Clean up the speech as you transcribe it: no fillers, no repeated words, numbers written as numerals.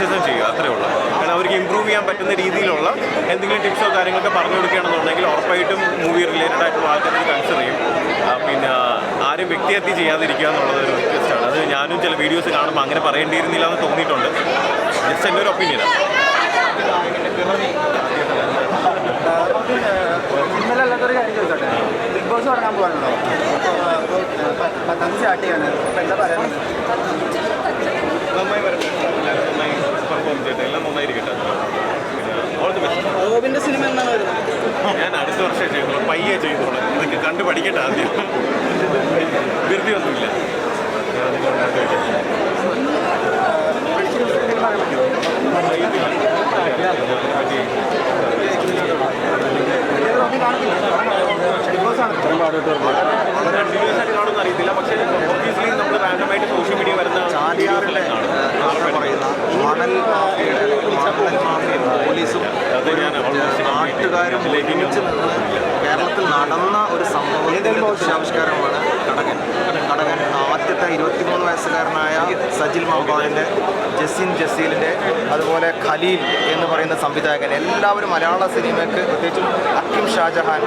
Criticism ചെയ്യുക, അത്രേ ഉള്ളൂ. കാരണം അവർക്ക് ഇമ്പ്രൂവ് ചെയ്യാൻ പറ്റുന്ന രീതിയിലുള്ള എന്തെങ്കിലും ടിപ്സോ കാര്യങ്ങളൊക്കെ പറഞ്ഞു കൊടുക്കുകയാണെന്നുണ്ടെങ്കിൽ ഉറപ്പായിട്ടും മൂവി റിലേറ്റഡ് ആയിട്ടുള്ള ആൾക്കാർക്ക് കൺസിഡർ ചെയ്യും. പിന്നെ ആരും വ്യക്തിഹത്യ ചെയ്യാതിരിക്കുക എന്നുള്ളത് ഒരു റിക്വസ്റ്റാണ്. അത് ഞാനും ചില വീഡിയോസ് കാണുമ്പോൾ അങ്ങനെ പറയേണ്ടിയിരുന്നില്ല എന്ന് തോന്നിയിട്ടുണ്ട്. ജസ്റ്റ് എൻ്റെ ഒരു ഒപ്പീനിയനാണ്. ഇന്നലെ അല്ലാത്തൊരു കാര്യം ചോദിച്ചോട്ടെ, ബിഗ് ബോസ് തുടങ്ങാൻ പോകാനുണ്ടോ? പത്താം സ്റ്റാർട്ട് ചെയ്യാണ്, അപ്പോൾ എന്താ പറയുന്നത്? നന്നായി വരട്ടെ, എല്ലാവരും നന്നായി പെർഫോം ചെയ്യട്ടെ, എല്ലാം നന്നായിരിക്കട്ടെ. All the best. റോബിൻ്റെ സിനിമ എന്നാണ് വരുന്നത്? ഞാൻ അടുത്ത വർഷമേ ചെയ്തോളൂ, പയ്യെ ചെയ്തോളൂ. ഇതൊക്കെ കണ്ടു പഠിക്കട്ടെ ആദ്യം. ധൃതിയൊന്നുമില്ല. കണ്ടിന്യൂസ് ആയിട്ട് കാണുമെന്ന് അറിയത്തില്ല, പക്ഷേ ഒബ്വിയസ്ലി നമ്മൾ റാൻഡമായിട്ട് സോഷ്യൽ മീഡിയ വരുന്ന ചാലിയാറിലെ പറയുന്ന മണൽ മാഫിയയും പോലീസും നാട്ടുകാരും ഒരുമിച്ച് നിന്ന് കേരളത്തിൽ നടന്ന ഒരു സംഭവത്തിൻ്റെ ദൃശ്യാവിഷ്കാരമാണ് കടകൻ. ആദ്യത്തെ 23 വയസ്സുകാരനായ സജിൽ മൗബാദിൻ്റെ, ജസീലിൻ്റെ, അതുപോലെ ഖലീൽ എന്ന് പറയുന്ന സംവിധായകൻ, എല്ലാവരും മലയാള സിനിമയ്ക്ക് പ്രത്യേകിച്ചും അക്കിം ഷാജഹാൻ